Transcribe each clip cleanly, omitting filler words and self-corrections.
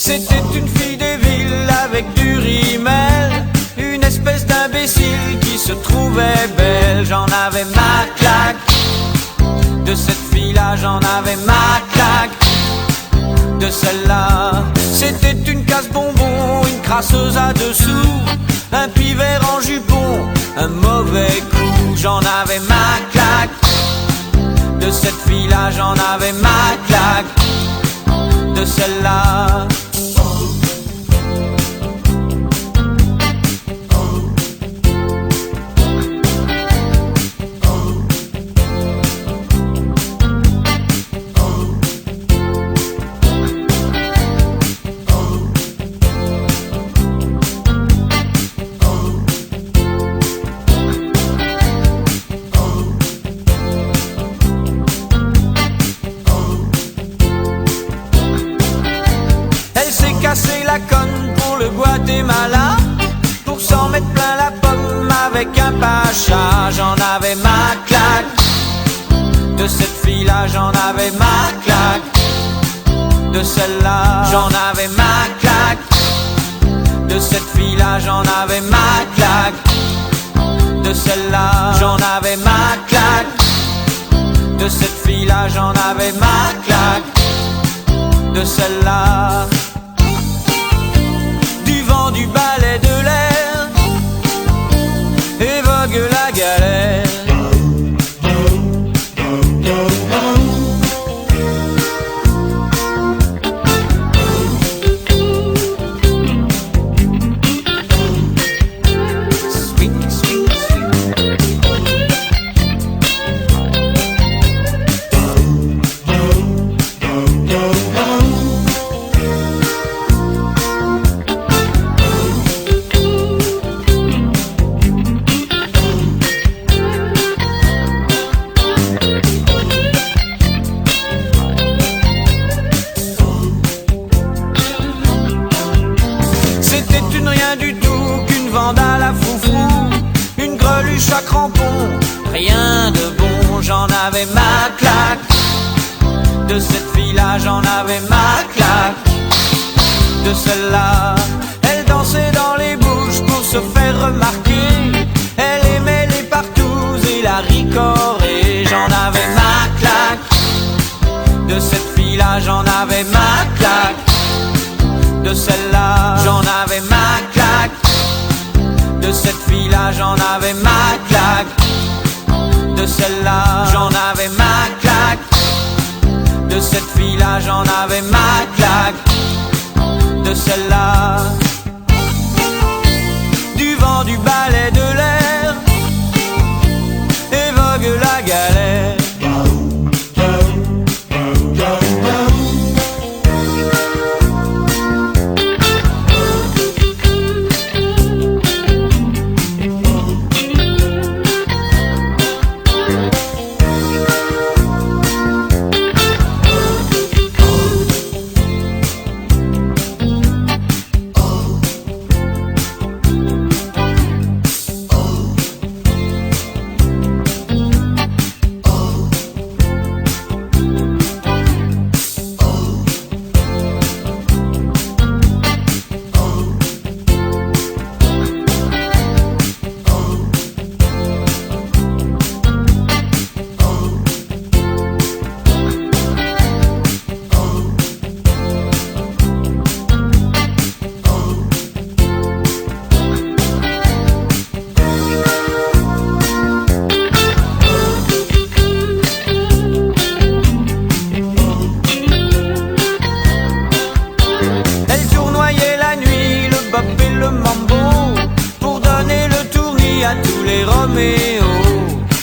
C'était une fille des villes avec du rimel, une espèce d'imbécile qui se trouvait belle. J'en avais ma claque, de cette fille-là j'en avais ma claque, de celle-là. C'était une casse-bonbon, une crasseuse à dessous, un pivert en jupon, un mauvais coup. J'en avais ma claque, de cette fille-là j'en avais ma claque, de celle-là. Casser la conne pour le Guatemala, pour s'en mettre plein la pomme avec un pacha. J'en avais ma claque, de cette fille-là j'en avais ma claque, de celle-là. J'en avais ma claque, de cette fille-là j'en avais ma claque, de celle-là. J'en avais ma claque, de cette fille-là j'en avais ma claque, de celle-là. Du balai de l'air évoque la galère. Swing, swing, swing. À la foufou, une greluche à crampons, rien de bon. J'en avais ma claque, de cette fille-là j'en avais ma claque, de celle-là. Elle dansait dans les bouches pour se faire remarquer, elle aimait les partous et la ricorée. J'en avais ma claque, de cette fille-là j'en avais ma claque, de celle-là. J'en avais ma claque, de cette fille-là j'en avais ma claque, de celle-là. J'en avais ma claque, de cette fille-là j'en avais ma claque, de celle-là. Du vent, du balai de l'air évoque la galère.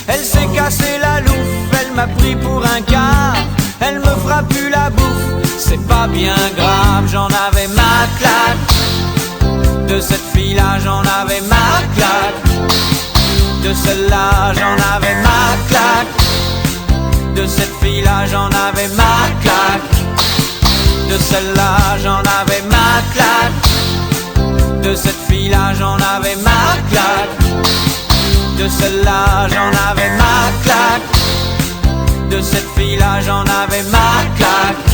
Elle s'est cassé la loupe, elle m'a pris pour un quart, elle me fera plus la bouffe, c'est pas bien grave. J'en avais ma claque, de cette fille-là j'en avais ma claque, de celle-là. J'en avais ma claque, de cette fille-là j'en avais ma claque, de celle-là. J'en avais ma claque, de cette fille-là j'en avais ma claque, de celle-là. J'en avais ma claque, de cette fille-là j'en avais ma claque,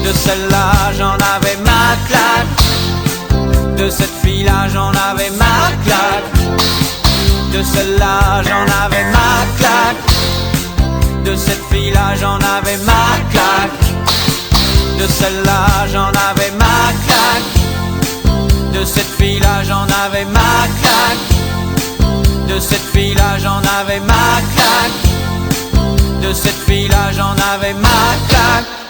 De celle-là j'en avais ma claque. De cette fille-là j'en avais ma claque. De celle-là j'en avais ma claque. De cette fille-là j'en avais ma claque. De celle-là j'en avais ma claque. De cette fille-là j'en avais ma claque. De cette fille-là j'en avais ma claque. De cette fille-là j'en avais ma claque.